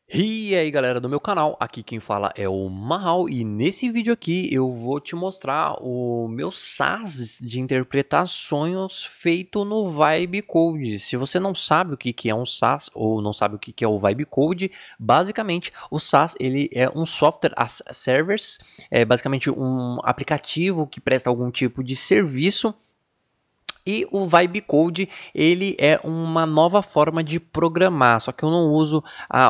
E aí galera do meu canal, aqui quem fala é o Mahal e nesse vídeo aqui eu vou te mostrar o meu SaaS de interpretar sonhos feito no Vibe Code. Se você não sabe o que é um SaaS ou não sabe o que é o Vibe Code, basicamente o SaaS ele é um software as a service, é basicamente um aplicativo que presta algum tipo de serviço. E o Vibe Code, ele é uma nova forma de programar, só que eu não uso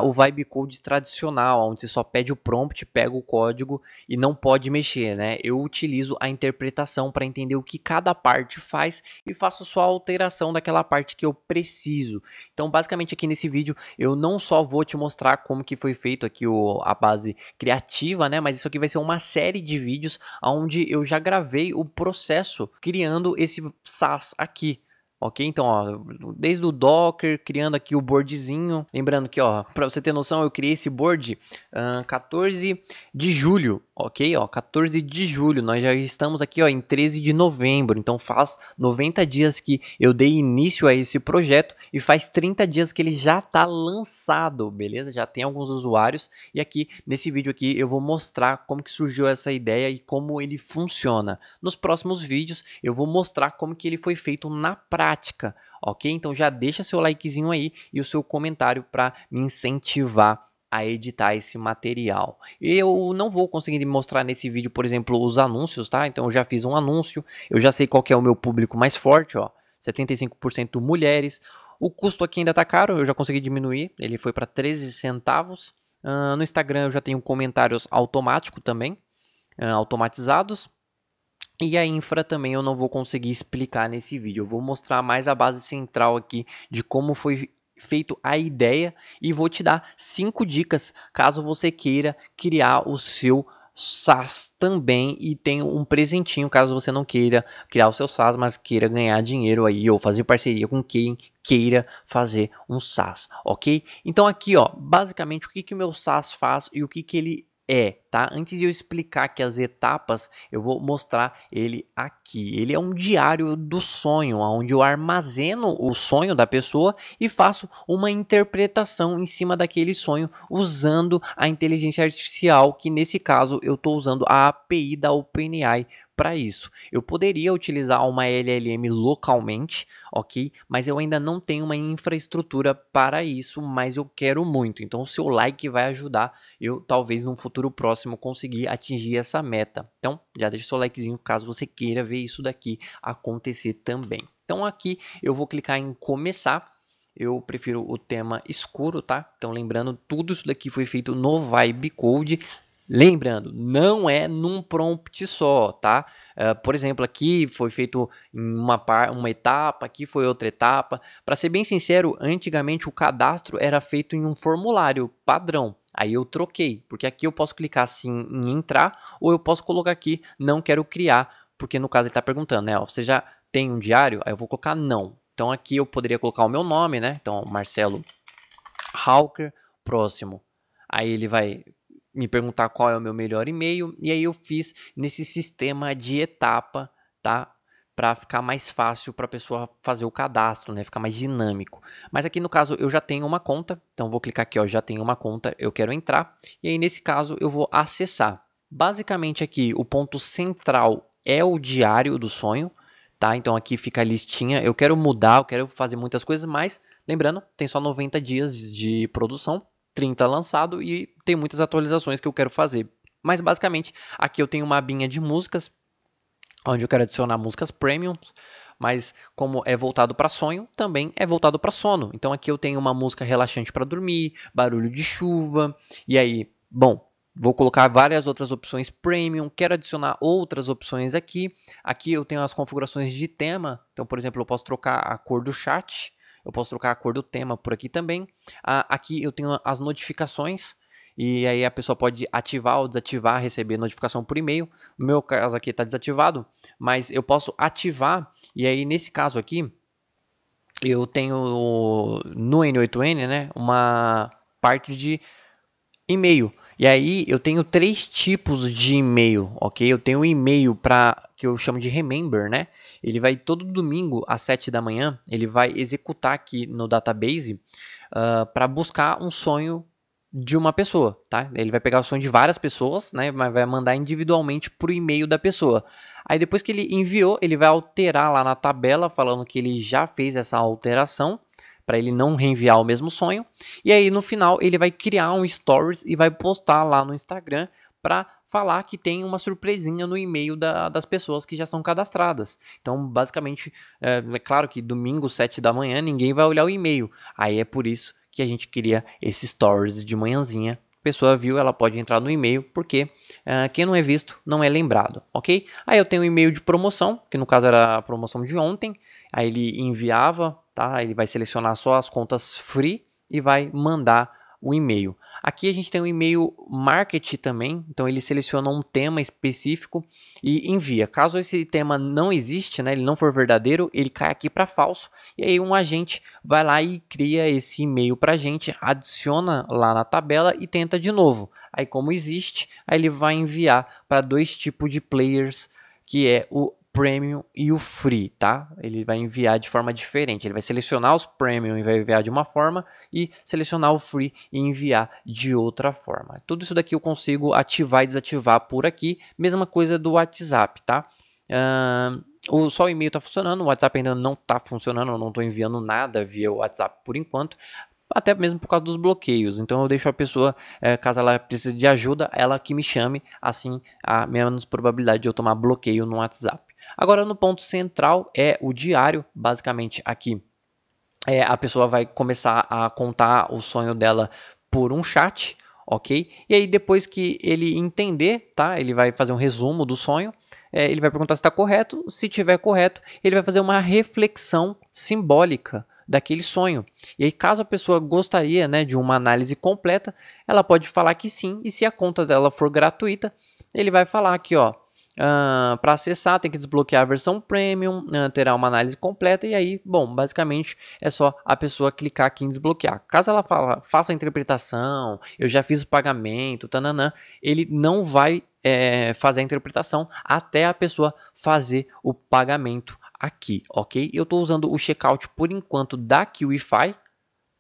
o Vibe Code tradicional, onde você só pede o prompt, pega o código e não pode mexer, né? Eu utilizo a interpretação para entender o que cada parte faz e faço só a alteração daquela parte que eu preciso. Então, basicamente aqui nesse vídeo, eu não só vou te mostrar como que foi feito aqui a base criativa, né? Mas isso aqui vai ser uma série de vídeos onde eu já gravei o processo criando esse SaaS aqui. Ok, então ó, desde o Docker, criando aqui o boardzinho, lembrando que ó, para você ter noção, eu criei esse board 14 de julho, ok, ó, 14 de julho, nós já estamos aqui ó, em 13 de novembro, então faz 90 dias que eu dei início a esse projeto e faz 30 dias que ele já está lançado, beleza? Já tem alguns usuários e aqui nesse vídeo aqui eu vou mostrar como que surgiu essa ideia e como ele funciona. Nos próximos vídeos eu vou mostrar como que ele foi feito na prática, ok? Então já deixa seu likezinho aí e o seu comentário para me incentivar a editar esse material. Eu não vou conseguir mostrar nesse vídeo, por exemplo, os anúncios, tá? Então eu já fiz um anúncio, eu já sei qual que é o meu público mais forte, ó, 75% mulheres. O custo aqui ainda tá caro, eu já consegui diminuir, ele foi para 13 centavos. No Instagram eu já tenho comentários automáticos também, automatizados. E a infra também eu não vou conseguir explicar nesse vídeo. Eu vou mostrar mais a base central aqui de como foi feito a ideia e vou te dar 5 dicas caso você queira criar o seu SaaS também e tem um presentinho caso você não queira criar o seu SaaS, mas queira ganhar dinheiro aí ou fazer parceria com quem queira fazer um SaaS, ok? Então aqui ó, basicamente o que o meu SaaS faz e o que ele tá? Antes de eu explicar aqui as etapas, eu vou mostrar ele aqui. Ele é um diário do sonho, onde eu armazeno o sonho da pessoa e faço uma interpretação em cima daquele sonho usando a inteligência artificial, que nesse caso eu estou usando a API da OpenAI para isso. Eu poderia utilizar uma LLM localmente, ok? Mas eu ainda não tenho uma infraestrutura para isso, mas eu quero muito. Então o seu like vai ajudar eu talvez num futuro próximo conseguir atingir essa meta. Então já deixa o seu likezinho caso você queira ver isso daqui acontecer também. Então aqui eu vou clicar em começar. Eu prefiro o tema escuro, tá? Então lembrando, tudo isso daqui foi feito no Vibe Code. Lembrando, não é num prompt só, tá? Por exemplo, aqui foi feito em uma etapa, aqui foi outra etapa. Para ser bem sincero, antigamente o cadastro era feito em um formulário padrão. Aí eu troquei, porque aqui eu posso clicar assim em entrar, ou eu posso colocar aqui não quero criar, porque no caso ele está perguntando, né? Ó, você já tem um diário? Aí eu vou colocar não. Então aqui eu poderia colocar o meu nome, né? Então Marcelo Hawker, próximo. Aí ele vai me perguntar qual é o meu melhor e-mail, e aí eu fiz nesse sistema de etapa, tá? Para ficar mais fácil para a pessoa fazer o cadastro, né? Ficar mais dinâmico. Mas aqui no caso eu já tenho uma conta, então vou clicar aqui, ó, já tenho uma conta, eu quero entrar, e aí nesse caso eu vou acessar. Basicamente aqui o ponto central é o diário do sonho, tá? Então aqui fica a listinha, eu quero mudar, eu quero fazer muitas coisas, mas lembrando, tem só 90 dias de produção, 30 lançado e tem muitas atualizações que eu quero fazer. Mas basicamente, aqui eu tenho uma abinha de músicas, onde eu quero adicionar músicas premium, mas como é voltado para sonho, também é voltado para sono. Então aqui eu tenho uma música relaxante para dormir, barulho de chuva, e aí, bom, vou colocar várias outras opções premium, quero adicionar outras opções aqui. Aqui eu tenho as configurações de tema, então por exemplo, eu posso trocar a cor do chat, eu posso trocar a cor do tema por aqui também. Aqui eu tenho as notificações, e aí a pessoa pode ativar ou desativar, receber notificação por e-mail. No meu caso aqui está desativado, mas eu posso ativar, e aí nesse caso aqui, eu tenho no N8N, né, uma parte de e-mail. E aí eu tenho 3 tipos de e-mail, ok? Eu tenho um e-mail para que eu chamo de Remember, né? Ele vai todo domingo às 7 da manhã, ele vai executar aqui no database para buscar um sonho de uma pessoa, tá? Ele vai pegar o sonho de várias pessoas, né? Mas vai mandar individualmente pro e-mail da pessoa. Aí depois que ele enviou, ele vai alterar lá na tabela, falando que ele já fez essa alteração, para ele não reenviar o mesmo sonho. E aí no final ele vai criar um stories e vai postar lá no Instagram para falar que tem uma surpresinha no e-mail das pessoas que já são cadastradas. Então, basicamente, é claro que domingo, 7 da manhã, ninguém vai olhar o e-mail. Aí é por isso que a gente cria esses stories de manhãzinha. A pessoa viu, ela pode entrar no e-mail, porque quem não é visto não é lembrado, ok? Aí eu tenho um e-mail de promoção, que no caso era a promoção de ontem. Aí ele enviava, tá? Ele vai selecionar só as contas free e vai mandar o e-mail. Aqui a gente tem um e-mail marketing também, então ele seleciona um tema específico e envia. Caso esse tema não existe, né, ele não for verdadeiro, ele cai aqui para falso, e aí um agente vai lá e cria esse e-mail para a gente, adiciona lá na tabela e tenta de novo. Aí como existe, aí ele vai enviar para dois tipos de players, que é o Premium e o Free, tá? Ele vai enviar de forma diferente. Ele vai selecionar os Premium e vai enviar de uma forma, e selecionar o Free e enviar de outra forma. Tudo isso daqui eu consigo ativar e desativar por aqui. Mesma coisa do WhatsApp, tá? Só o e-mail está funcionando, o WhatsApp ainda não está funcionando, eu não estou enviando nada via WhatsApp por enquanto. Até mesmo por causa dos bloqueios. Então eu deixo a pessoa, caso ela precise de ajuda, ela que me chame, assim há menos probabilidade de eu tomar bloqueio no WhatsApp. Agora no ponto central é o diário, basicamente aqui a pessoa vai começar a contar o sonho dela por um chat, ok? E aí depois que ele entender, tá? Ele vai fazer um resumo do sonho, ele vai perguntar se está correto. Se tiver correto, ele vai fazer uma reflexão simbólica daquele sonho. E aí, caso a pessoa gostaria, né, de uma análise completa, ela pode falar que sim, e se a conta dela for gratuita, ele vai falar aqui, ó, para acessar tem que desbloquear a versão Premium, terá uma análise completa, e aí, bom, basicamente é só a pessoa clicar aqui em desbloquear. Caso ela faça a interpretação, eu já fiz o pagamento, tananã, ele não vai fazer a interpretação até a pessoa fazer o pagamento aqui, ok? Eu estou usando o checkout por enquanto da QIFI,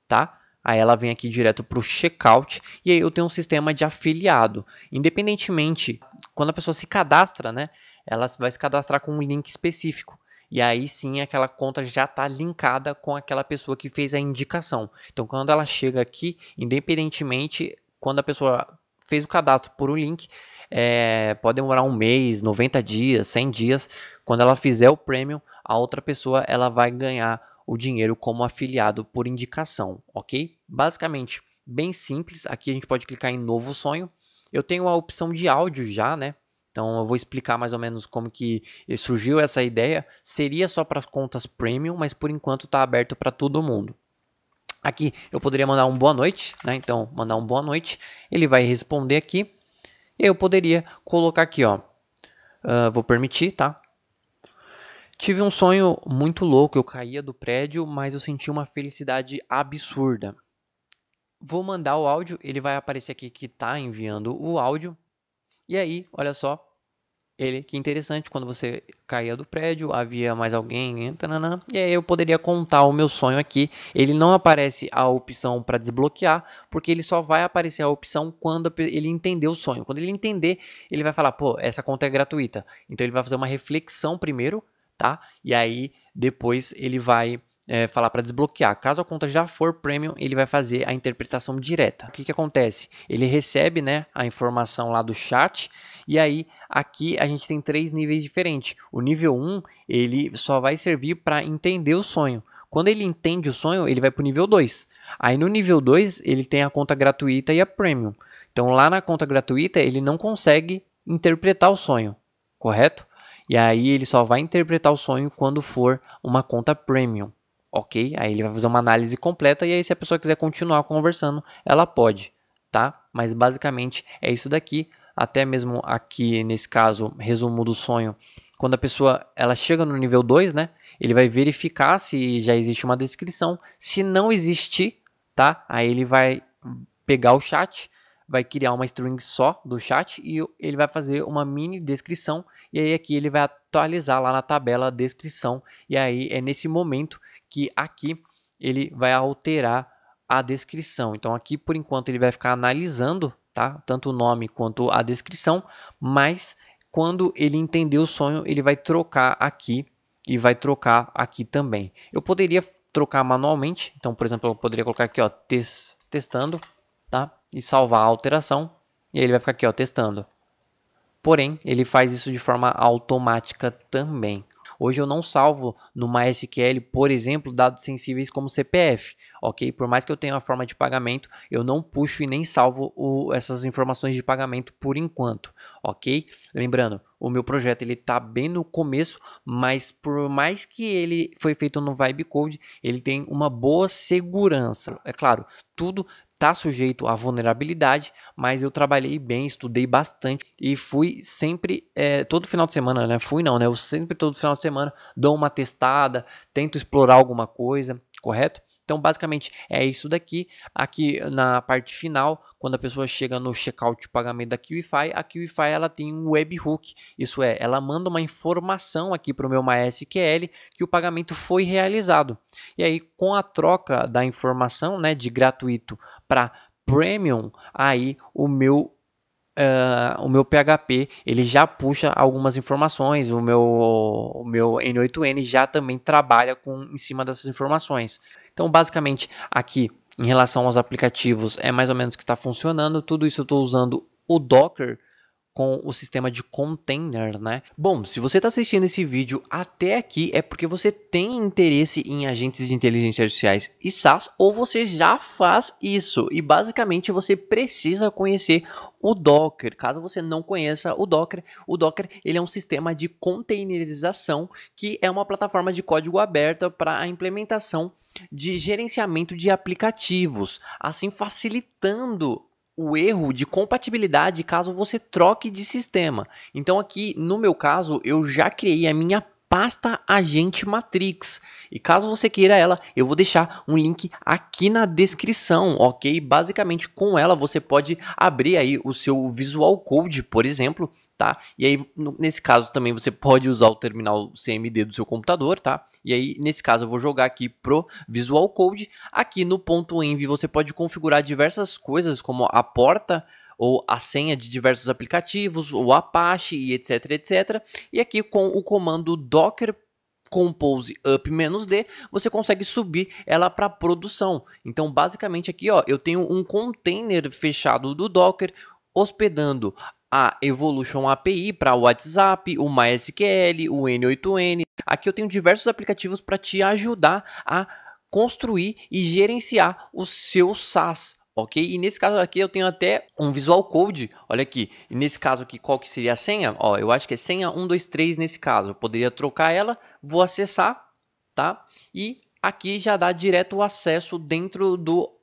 tá? Aí ela vem aqui direto para o checkout, e aí eu tenho um sistema de afiliado. Independentemente, quando a pessoa se cadastra, né? Ela vai se cadastrar com um link específico. E aí sim aquela conta já está linkada com aquela pessoa que fez a indicação. Então quando ela chega aqui, independentemente, quando a pessoa fez o cadastro por um link, pode demorar um mês, 90 dias, 100 dias. Quando ela fizer o Premium, a outra pessoa ela vai ganhar o dinheiro como afiliado por indicação, ok? Basicamente, bem simples. Aqui a gente pode clicar em novo sonho. Eu tenho a opção de áudio já, né? Então eu vou explicar mais ou menos como que surgiu essa ideia. Seria só para as contas Premium, mas por enquanto está aberto para todo mundo. Aqui eu poderia mandar um boa noite, né? Então, mandar um boa noite. Ele vai responder aqui. E eu poderia colocar aqui, ó. Vou permitir, tá? Tive um sonho muito louco, eu caía do prédio, mas eu senti uma felicidade absurda. Vou mandar o áudio, ele vai aparecer aqui que está enviando o áudio. E aí, olha só, que interessante, quando você caía do prédio, havia mais alguém, tananã, e aí eu poderia contar o meu sonho aqui. Ele não aparece a opção para desbloquear, porque ele só vai aparecer a opção quando ele entender o sonho. Quando ele entender, ele vai falar, pô, essa conta é gratuita. Então ele vai fazer uma reflexão primeiro, tá? E aí depois ele vai falar para desbloquear. Caso a conta já for Premium, ele vai fazer a interpretação direta. O que acontece? Ele recebe, né, a informação lá do chat, e aí aqui a gente tem 3 níveis diferentes. O nível 1, ele só vai servir para entender o sonho. Quando ele entende o sonho, ele vai para o nível 2. Aí no nível 2, ele tem a conta gratuita e a Premium. Então lá na conta gratuita, ele não consegue interpretar o sonho, correto? E aí ele só vai interpretar o sonho quando for uma conta Premium. Ok? Aí ele vai fazer uma análise completa, e aí se a pessoa quiser continuar conversando, ela pode, tá? Mas basicamente é isso daqui. Até mesmo aqui nesse caso, resumo do sonho, quando a pessoa ela chega no nível 2, né? Ele vai verificar se já existe uma descrição. Se não existir, tá? Aí ele vai pegar o chat, vai criar uma string só do chat, e ele vai fazer uma mini descrição, e aí aqui ele vai atualizar lá na tabela a descrição, e aí é nesse momento que aqui ele vai alterar a descrição. Então aqui por enquanto ele vai ficar analisando, tá? Tanto o nome quanto a descrição, mas quando ele entender o sonho, ele vai trocar aqui e vai trocar aqui também. Eu poderia trocar manualmente, então por exemplo, eu poderia colocar aqui, ó, testando, tá? E salvar a alteração, e aí ele vai ficar aqui, ó, testando. Porém, ele faz isso de forma automática também. Hoje eu não salvo no MySQL, por exemplo, dados sensíveis como CPF, ok? Por mais que eu tenha uma forma de pagamento, eu não puxo e nem salvo essas informações de pagamento por enquanto, ok? Lembrando, o meu projeto ele está bem no começo, mas por mais que ele foi feito no Vibe Code, ele tem uma boa segurança. É claro, tudo está sujeito à vulnerabilidade, mas eu trabalhei bem, estudei bastante e fui sempre, todo final de semana, né? Fui não, né? Eu sempre todo final de semana dou uma testada, tento explorar alguma coisa, correto? Então, basicamente, é isso daqui. Aqui na parte final, quando a pessoa chega no checkout de pagamento da QIFI, a QIFI ela tem um webhook. Isso é, ela manda uma informação aqui para o meu MySQL que o pagamento foi realizado. E aí, com a troca da informação, né, de gratuito para Premium, aí o meu PHP ele já puxa algumas informações, o meu N8N já também trabalha em cima dessas informações. Então, basicamente, aqui, em relação aos aplicativos, é mais ou menos que está funcionando. Tudo isso eu estou usando o Docker com o sistema de container, né? Bom, se você está assistindo esse vídeo até aqui, é porque você tem interesse em agentes de inteligência artificiais e SaaS, ou você já faz isso. E basicamente você precisa conhecer o Docker. Caso você não conheça o Docker ele é um sistema de containerização que é uma plataforma de código aberta para a implementação de gerenciamento de aplicativos, assim facilitando o erro de compatibilidade caso você troque de sistema. Então aqui no meu caso eu já criei a minha pasta Agente Matrix e caso você queira ela, eu vou deixar um link aqui na descrição, ok? Basicamente com ela você pode abrir aí o seu Visual Code, por exemplo, tá? E aí nesse caso também você pode usar o terminal CMD do seu computador, tá? E aí nesse caso eu vou jogar aqui pro Visual Code. Aqui no .env você pode configurar diversas coisas como a porta ou a senha de diversos aplicativos, o Apache e etc, etc. E aqui com o comando docker compose up-d, você consegue subir ela para produção. Então, basicamente aqui, ó, eu tenho um container fechado do Docker hospedando a Evolution API para o WhatsApp, o MySQL, o N8N. Aqui eu tenho diversos aplicativos para te ajudar a construir e gerenciar o seu SaaS. Ok? E nesse caso aqui eu tenho até um Visual Code, olha aqui, e nesse caso aqui qual que seria a senha? Ó, eu acho que é senha 123 nesse caso, eu poderia trocar ela, vou acessar, tá? E aqui já dá direto o acesso dentro do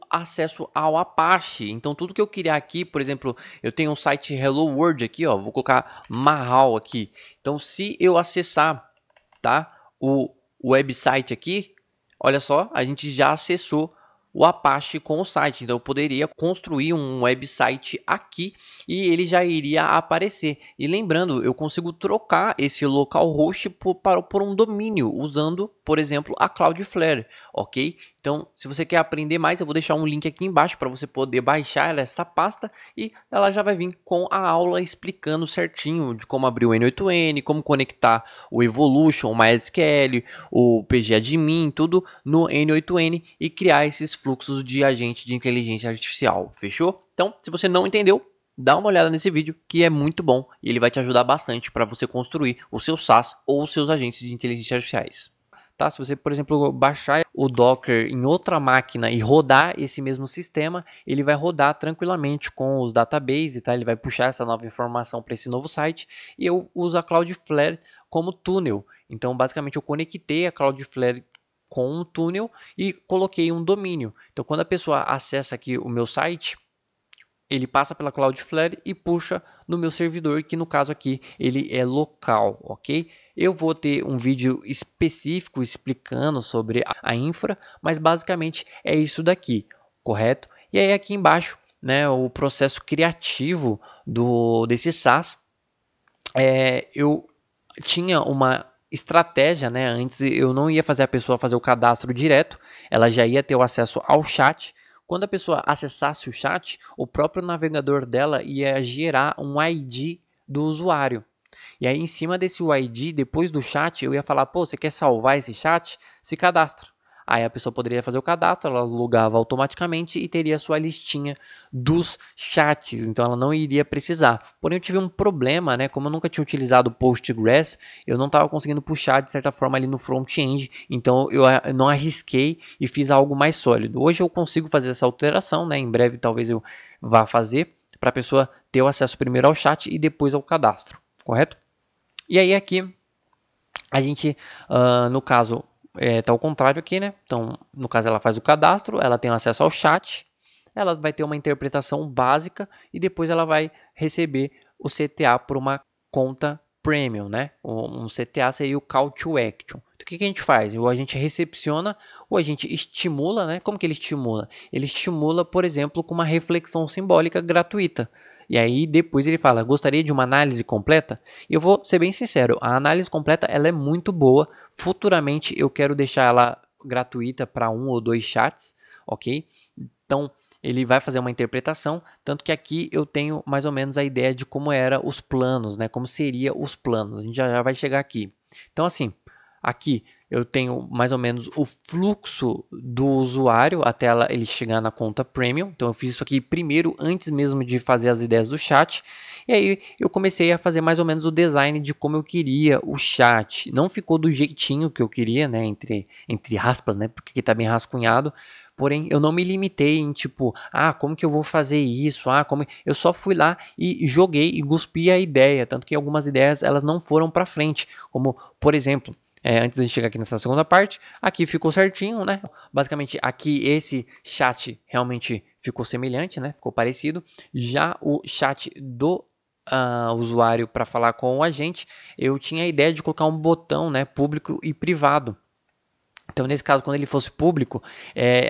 acesso ao Apache. Então tudo que eu criar aqui, por exemplo, eu tenho um site Hello World aqui, ó, vou colocar Mahal aqui. Então se eu acessar, tá, o website aqui, olha só, a gente já acessou o Apache com o site, então eu poderia construir um website aqui e ele já iria aparecer. E lembrando, eu consigo trocar esse localhost por um domínio usando, por exemplo, a Cloudflare, ok? Então, se você quer aprender mais, eu vou deixar um link aqui embaixo para você poder baixar essa pasta e ela já vai vir com a aula explicando certinho de como abrir o N8N, como conectar o Evolution, o MySQL, o PGAdmin, tudo no N8N e criar esses fluxos de agente de inteligência artificial, fechou? Então, se você não entendeu, dá uma olhada nesse vídeo que é muito bom e ele vai te ajudar bastante para você construir o seu SaaS ou os seus agentes de inteligência artificiais. Tá? Se você, por exemplo, baixar o Docker em outra máquina e rodar esse mesmo sistema, ele vai rodar tranquilamente com os databases, tá? Ele vai puxar essa nova informação para esse novo site e eu uso a Cloudflare como túnel. Então, basicamente, eu conectei a Cloudflare com um túnel e coloquei um domínio. Então, quando a pessoa acessa aqui o meu site, ele passa pela Cloudflare e puxa no meu servidor, que no caso aqui ele é local, ok? Eu vou ter um vídeo específico explicando sobre a infra, mas basicamente é isso daqui, correto? E aí aqui embaixo, né, o processo criativo desse SaaS, eu tinha uma estratégia, né? Antes eu não ia fazer a pessoa fazer o cadastro direto, ela já ia ter o acesso ao chat. Quando a pessoa acessasse o chat, o próprio navegador dela ia gerar um ID do usuário. E aí, em cima desse ID, depois do chat, eu ia falar, pô, você quer salvar esse chat? Se cadastra. Aí a pessoa poderia fazer o cadastro, ela logava automaticamente e teria a sua listinha dos chats, então ela não iria precisar. Porém, eu tive um problema, né? Como eu nunca tinha utilizado o Postgres, eu não estava conseguindo puxar de certa forma ali no front-end, então eu não arrisquei e fiz algo mais sólido. Hoje eu consigo fazer essa alteração, né? Em breve talvez eu vá fazer, para a pessoa ter o acesso primeiro ao chat e depois ao cadastro, correto? E aí aqui a gente, no caso, tá ao contrário aqui, né? Então, no caso, ela faz o cadastro, ela tem acesso ao chat, ela vai ter uma interpretação básica e depois ela vai receber o CTA por uma conta premium, né? Um CTA seria o Call to Action. Então, o que a gente faz? Ou a gente recepciona ou a gente estimula, né? Como que ele estimula? Ele estimula, por exemplo, com uma reflexão simbólica gratuita. E aí depois ele fala, gostaria de uma análise completa? E eu vou ser bem sincero, a análise completa ela é muito boa. Futuramente eu quero deixar ela gratuita para 1 ou 2 chats, ok? Então ele vai fazer uma interpretação, tanto que aqui eu tenho mais ou menos a ideia de como era os planos, né? Como seria os planos. A gente já vai chegar aqui. Então assim, aqui eu tenho mais ou menos o fluxo do usuário até ele chegar na conta Premium. Então eu fiz isso aqui primeiro, antes mesmo de fazer as ideias do chat. E aí eu comecei a fazer mais ou menos o design de como eu queria o chat. Não ficou do jeitinho que eu queria, né? Entre aspas, né? Porque aqui tá bem rascunhado. Porém, eu não me limitei em tipo, como que eu vou fazer isso? Eu só fui lá e joguei e cuspi a ideia. Tanto que algumas ideias elas não foram para frente. Como, por exemplo, antes de chegar aqui nessa segunda parte, aqui ficou certinho, né? Basicamente, aqui esse chat realmente ficou semelhante, né? Ficou parecido. Já o chat do usuário para falar com o agente, eu tinha a ideia de colocar um botão, né? Público e privado. Então, nesse caso, quando ele fosse público,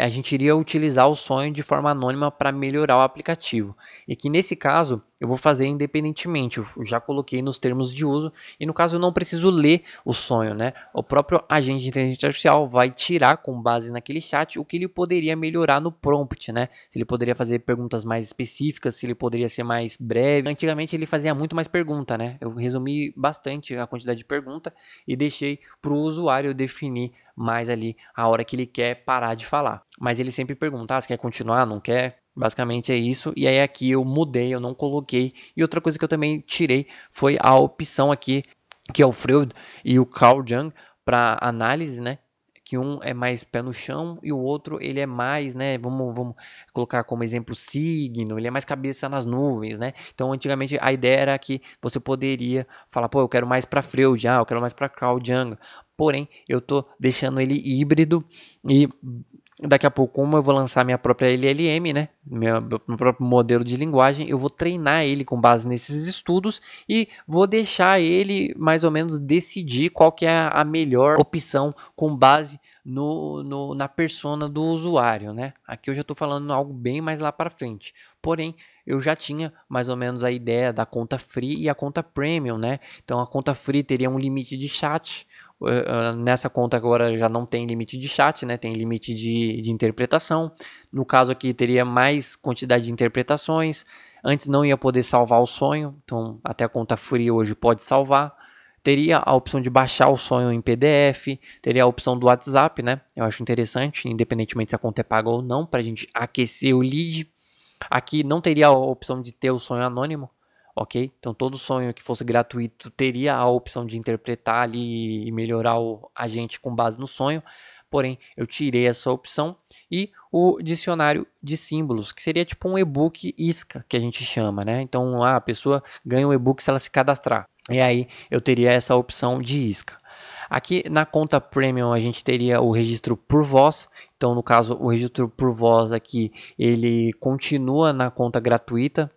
a gente iria utilizar o sonho de forma anônima para melhorar o aplicativo. E que nesse caso, eu vou fazer independentemente. Eu já coloquei nos termos de uso e no caso eu não preciso ler o sonho, né? O próprio agente de inteligência artificial vai tirar com base naquele chat o que ele poderia melhorar no prompt, né? Se ele poderia fazer perguntas mais específicas, se ele poderia ser mais breve. Antigamente ele fazia muito mais pergunta, né? Eu resumi bastante a quantidade de pergunta e deixei para o usuário definir mais ali a hora que ele quer parar de falar. Mas ele sempre pergunta, você quer continuar, não quer? Basicamente é isso. E aí aqui eu mudei, eu não coloquei. E outra coisa que eu também tirei foi a opção aqui, que é o Freud e o Carl Jung para análise, né? Que um é mais pé no chão e o outro ele é mais, né? Vamos colocar como exemplo signo, ele é mais cabeça nas nuvens, né? Então antigamente a ideia era que você poderia falar, pô, eu quero mais para Freud, eu quero mais para Carl Jung. Porém, eu tô deixando ele híbrido e daqui a pouco, como eu vou lançar minha própria LLM, né, meu próprio modelo de linguagem, eu vou treinar ele com base nesses estudos e vou deixar ele mais ou menos decidir qual que é a melhor opção com base na persona do usuário, né? Aqui eu já estou falando algo bem mais lá para frente. Porém, eu já tinha mais ou menos a ideia da conta free e a conta premium, né? Então a conta free teria um limite de chat. Nessa conta agora já não tem limite de chat, né? Tem limite de interpretação. No caso aqui teria mais quantidade de interpretações. Antes não ia poder salvar o sonho, então até a conta free hoje pode salvar. Teria a opção de baixar o sonho em PDF, teria a opção do WhatsApp, né? Eu acho interessante, independentemente se a conta é paga ou não, para a gente aquecer o lead. Aqui não teria a opção de ter o sonho anônimo, ok? Então todo sonho que fosse gratuito teria a opção de interpretar ali e melhorar o agente com base no sonho. Porém, eu tirei essa opção e o dicionário de símbolos, que seria tipo um e-book isca, que a gente chama, né? Então a pessoa ganha um e-book se ela se cadastrar. E aí eu teria essa opção de isca. Aqui na conta Premium a gente teria o registro por voz. Então no caso o registro por voz aqui ele continua na conta gratuita.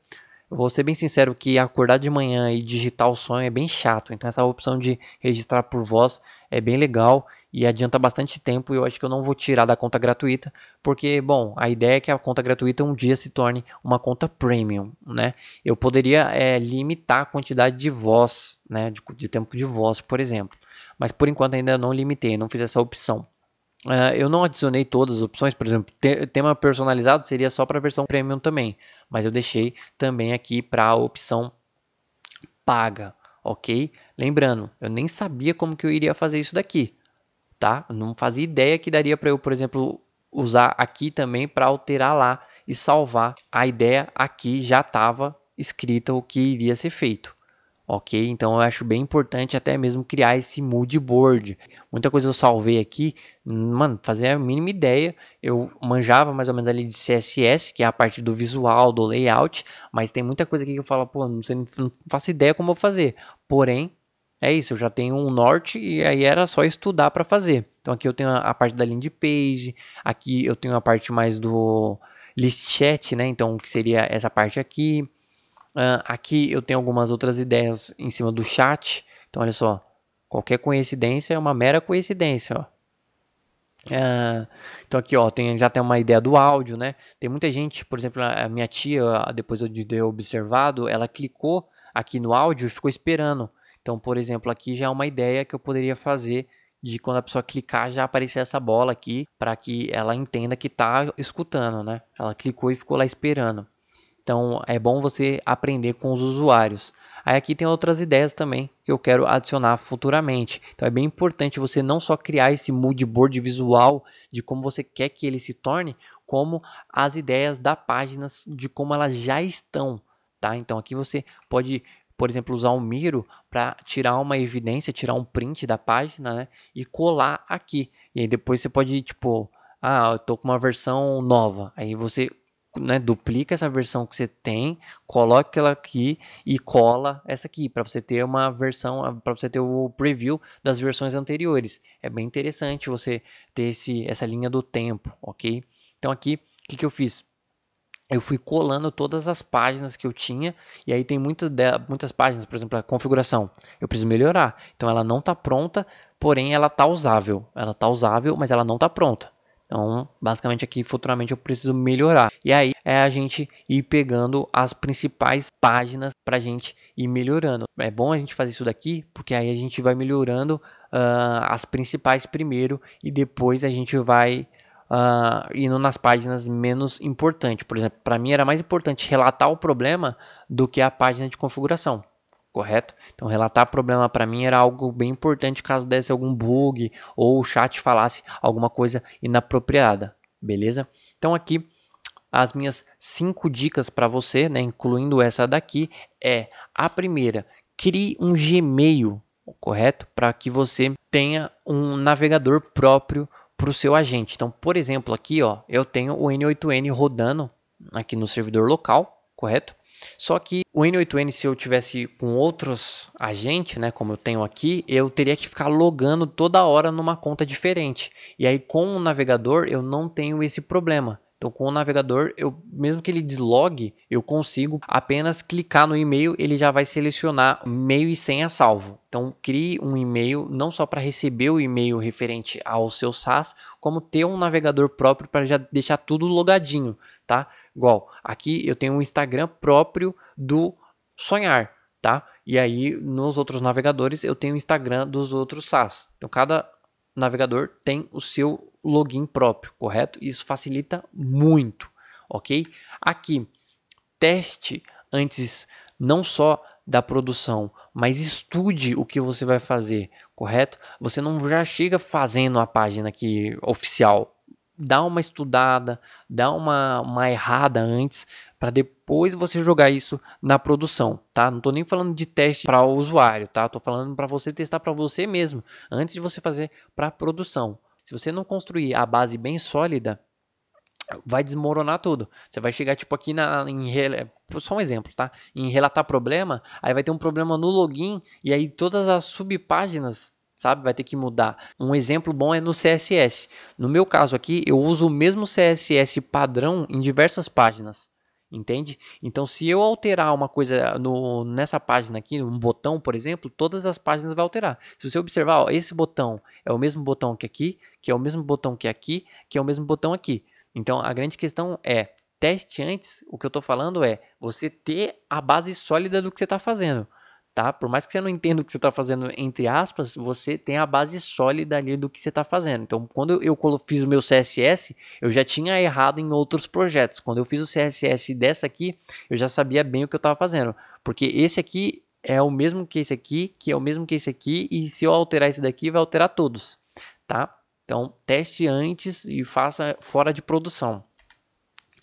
Eu vou ser bem sincero que acordar de manhã e digitar o sonho é bem chato. Então essa opção de registrar por voz é bem legal e adianta bastante tempo. E eu acho que eu não vou tirar da conta gratuita, porque, bom, a ideia é que a conta gratuita um dia se torne uma conta premium, né? Eu poderia limitar a quantidade de voz, né? De tempo de voz, por exemplo. mas por enquanto ainda não limitei, não fiz essa opção. Eu não adicionei todas as opções, por exemplo, tema personalizado seria só para a versão premium também, mas eu deixei também aqui para a opção paga, ok? Lembrando, eu nem sabia como que eu iria fazer isso daqui, tá? Eu não fazia ideia que daria para eu, por exemplo, usar aqui também para alterar lá e salvar. A ideia aqui já estava escrita o que iria ser feito. Ok? Então eu acho bem importante até mesmo criar esse mood board. Muita coisa eu salvei aqui, mano, fazia a mínima ideia. Eu manjava mais ou menos ali de CSS, que é a parte do visual, do layout, mas tem muita coisa aqui que eu falo, pô, não faço ideia como eu vou fazer. Porém, é isso, eu já tenho um norte e aí era só estudar para fazer. Então aqui eu tenho a parte da landing page, aqui eu tenho a parte mais do list chat, né? Então que seria essa parte aqui. Aqui eu tenho algumas outras ideias em cima do chat. Então, olha só. Qualquer coincidência é uma mera coincidência. Ó. Então, aqui ó, já tem uma ideia do áudio, né? Tem muita gente, por exemplo, a minha tia, depois de ter observado, ela clicou aqui no áudio e ficou esperando. Então, por exemplo, aqui já é uma ideia que eu poderia fazer de quando a pessoa clicar já aparecer essa bola aqui para que ela entenda que está escutando, né? Ela clicou e ficou lá esperando. Então é bom você aprender com os usuários. Aí aqui tem outras ideias também que eu quero adicionar futuramente. Então é bem importante você não só criar esse mood board visual de como você quer que ele se torne, como as ideias da página de como elas já estão, tá? Então aqui você pode, por exemplo, usar o Miro para tirar uma evidência, tirar um print da página, né? E colar aqui. E aí depois você pode, tipo, eu tô com uma versão nova. Aí você duplica essa versão que você tem, coloca ela aqui e cola essa aqui para você ter uma versão, para você ter o preview das versões anteriores. É bem interessante você ter essa linha do tempo, ok? Então aqui, o que eu fiz? Eu fui colando todas as páginas que eu tinha, e aí tem muitas páginas, por exemplo, a configuração. Eu preciso melhorar. Então ela não está pronta, porém ela está usável. Ela está usável, mas ela não está pronta. Então, basicamente aqui, futuramente eu preciso melhorar. E aí é a gente ir pegando as principais páginas para a gente ir melhorando. É bom a gente fazer isso daqui, porque aí a gente vai melhorando as principais primeiro e depois a gente vai indo nas páginas menos importantes. Por exemplo, para mim era mais importante relatar o problema do que a página de configuração. Correto? Então, relatar problema para mim era algo bem importante caso desse algum bug ou o chat falasse alguma coisa inapropriada, beleza? Então, aqui as minhas 5 dicas para você, né, incluindo essa daqui, é a primeira: crie um Gmail, correto? Para que você tenha um navegador próprio para o seu agente. Então, por exemplo, aqui ó, eu tenho o N8N rodando aqui no servidor local, correto? Só que o N8N, se eu tivesse com outros agentes, né, como eu tenho aqui, eu teria que ficar logando toda hora numa conta diferente. E aí com o navegador eu não tenho esse problema. Então com o navegador, mesmo que ele deslogue, eu consigo apenas clicar no e-mail, ele já vai selecionar e-mail e senha salvo. Então crie um e-mail não só para receber o e-mail referente ao seu SaaS, como ter um navegador próprio para já deixar tudo logadinho, tá? Igual, aqui eu tenho um Instagram próprio do Sonhar, tá? E aí nos outros navegadores eu tenho o Instagram dos outros SaaS. Então cada navegador tem o seu login próprio, correto? Isso facilita muito, ok? Aqui, teste antes não só da produção, mas estude o que você vai fazer, correto? Você não já chega fazendo a página aqui oficial. Dá uma estudada, dá uma errada antes, para depois você jogar isso na produção, tá? Não estou nem falando de teste para o usuário, tá? Estou falando para você testar para você mesmo, antes de você fazer para a produção. Se você não construir a base bem sólida, vai desmoronar tudo. Você vai chegar tipo aqui só um exemplo, tá? Em relatar problema, aí vai ter um problema no login e aí todas as subpáginas, sabe, vai ter que mudar. Um exemplo bom é no CSS. No meu caso aqui, eu uso o mesmo CSS padrão em diversas páginas. Entende? Então, se eu alterar uma coisa nessa página aqui, um botão, por exemplo, todas as páginas vai alterar. Se você observar, ó, esse botão é o mesmo botão que aqui, que é o mesmo botão que aqui, que é o mesmo botão aqui. Então, a grande questão é, teste antes, o que eu estou falando é você ter a base sólida do que você está fazendo. tá? Por mais que você não entenda o que você está fazendo, entre aspas, você tem a base sólida ali do que você está fazendo. Então, quando eu fiz o meu CSS, eu já tinha errado em outros projetos. Quando eu fiz o CSS dessa aqui, eu já sabia bem o que eu estava fazendo, porque esse aqui é o mesmo que esse aqui, que é o mesmo que esse aqui, e se eu alterar esse daqui, vai alterar todos, tá? Então, teste antes e faça fora de produção.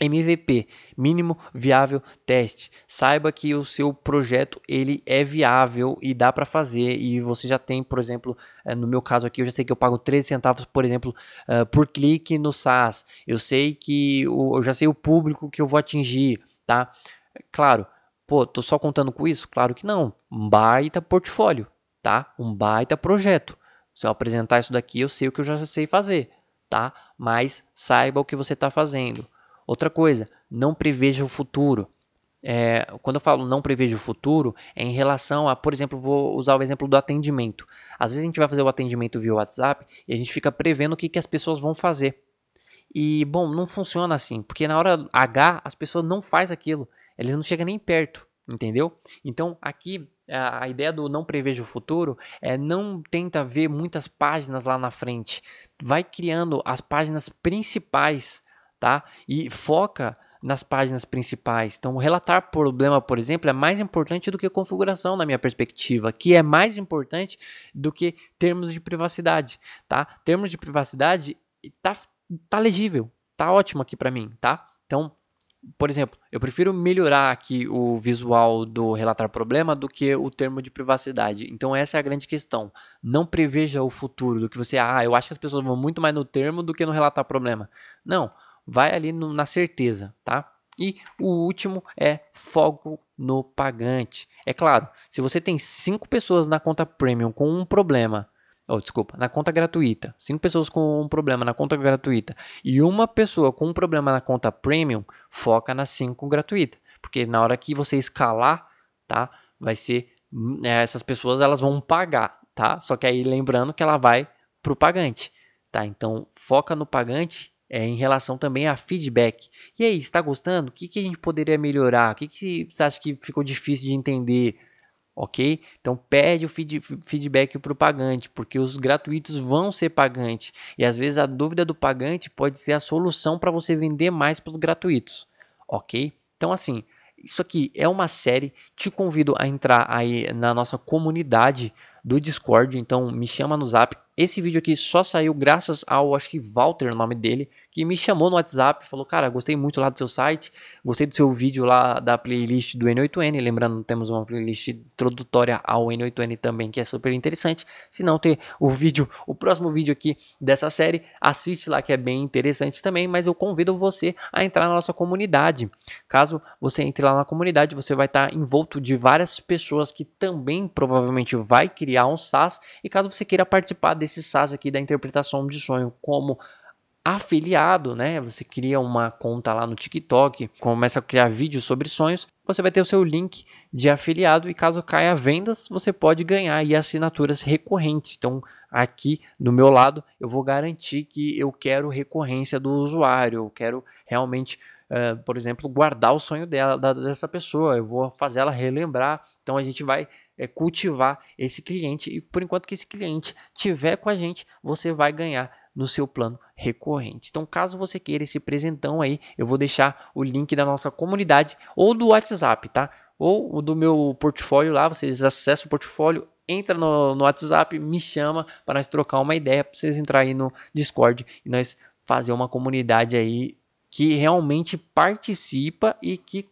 MVP, mínimo viável teste. Saiba que o seu projeto ele é viável e dá para fazer, e você já tem, por exemplo, no meu caso aqui, eu já sei que eu pago 13 centavos, por exemplo, por clique no SaaS. Eu sei que eu já sei o público que eu vou atingir, tá? Claro, pô, tô só contando com isso? Claro que não. Um baita portfólio, tá? Um baita projeto. Se eu apresentar isso daqui, eu sei o que eu já sei fazer, tá? Mas saiba o que você está fazendo. Outra coisa, não preveja o futuro. Quando eu falo não preveja o futuro, é em relação a, por exemplo, vou usar o exemplo do atendimento. Às vezes a gente vai fazer o atendimento via WhatsApp e a gente fica prevendo o que as pessoas vão fazer. E, bom, não funciona assim, porque na hora H as pessoas não fazem aquilo, eles não chegam nem perto, entendeu? Então aqui a ideia do não preveja o futuro é não tenta ver muitas páginas lá na frente, vai criando as páginas principais, tá? E foca nas páginas principais. Então, relatar problema, por exemplo, é mais importante do que configuração, na minha perspectiva, que é mais importante do que termos de privacidade, tá? Termos de privacidade tá legível, tá ótimo aqui para mim, tá? Então, por exemplo, eu prefiro melhorar aqui o visual do relatar problema do que o termo de privacidade. Então essa é a grande questão. Não preveja o futuro do que você, eu acho que as pessoas vão muito mais no termo do que no relatar problema. Não, vai ali na certeza, tá? E o último é foco no pagante. É claro, se você tem 5 pessoas na conta premium com um problema, na conta gratuita, 5 pessoas com um problema na conta gratuita e uma pessoa com um problema na conta premium, foca nas 5 gratuita, porque na hora que você escalar, tá, vai ser, essas pessoas elas vão pagar, tá, só que aí lembrando que ela vai pro pagante, tá, então foca no pagante em relação também a feedback. E aí, está gostando? O que a gente poderia melhorar? O que você acha que ficou difícil de entender? Ok? Então pede o feedback para o pagante, porque os gratuitos vão ser pagantes. E às vezes a dúvida do pagante pode ser a solução para você vender mais para os gratuitos. Ok? Então assim, isso aqui é uma série. Te convido a entrar aí na nossa comunidade do Discord. Então me chama no Zap. Esse vídeo aqui só saiu graças ao, acho que Walter, o nome dele, que me chamou no WhatsApp, falou, cara, gostei muito lá do seu site, gostei do seu vídeo lá da playlist do N8N, lembrando, temos uma playlist introdutória ao N8N também, que é super interessante. Se não ter o próximo vídeo aqui dessa série, assiste lá que é bem interessante também, mas eu convido você a entrar na nossa comunidade. Caso você entre lá na comunidade, você vai estar envolto de várias pessoas que também provavelmente vai criar um SaaS, e caso você queira participar desse SaaS aqui da interpretação de sonho como afiliado, né? Você cria uma conta lá no TikTok, começa a criar vídeos sobre sonhos, você vai ter o seu link de afiliado e caso caia vendas, você pode ganhar aí assinaturas recorrentes. Então, aqui do meu lado, eu vou garantir que eu quero recorrência do usuário, eu quero realmente, por exemplo, guardar o sonho dessa pessoa, eu vou fazer ela relembrar. Então, a gente vai cultivar esse cliente e por enquanto que esse cliente tiver com a gente, você vai ganhar no seu plano recorrente. Então, caso você queira esse presentão aí, eu vou deixar o link da nossa comunidade ou do WhatsApp, tá? Ou do meu portfólio lá, vocês acessam o portfólio, entra no WhatsApp, me chama para nós trocar uma ideia, para vocês entrarem aí no Discord e nós fazer uma comunidade aí que realmente participa e que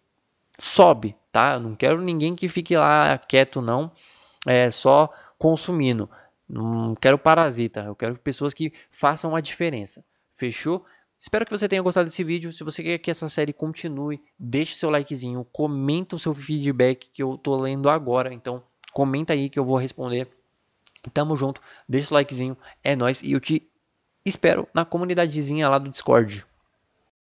sobe, tá? Eu não quero ninguém que fique lá quieto não, só consumindo. Não quero parasita, eu quero pessoas que façam a diferença. Fechou? Espero que você tenha gostado desse vídeo. Se você quer que essa série continue, deixe seu likezinho, comenta o seu feedback que eu tô lendo agora. Então, comenta aí que eu vou responder. Tamo junto, deixa o likezinho, é nóis e eu te espero na comunidadezinha lá do Discord.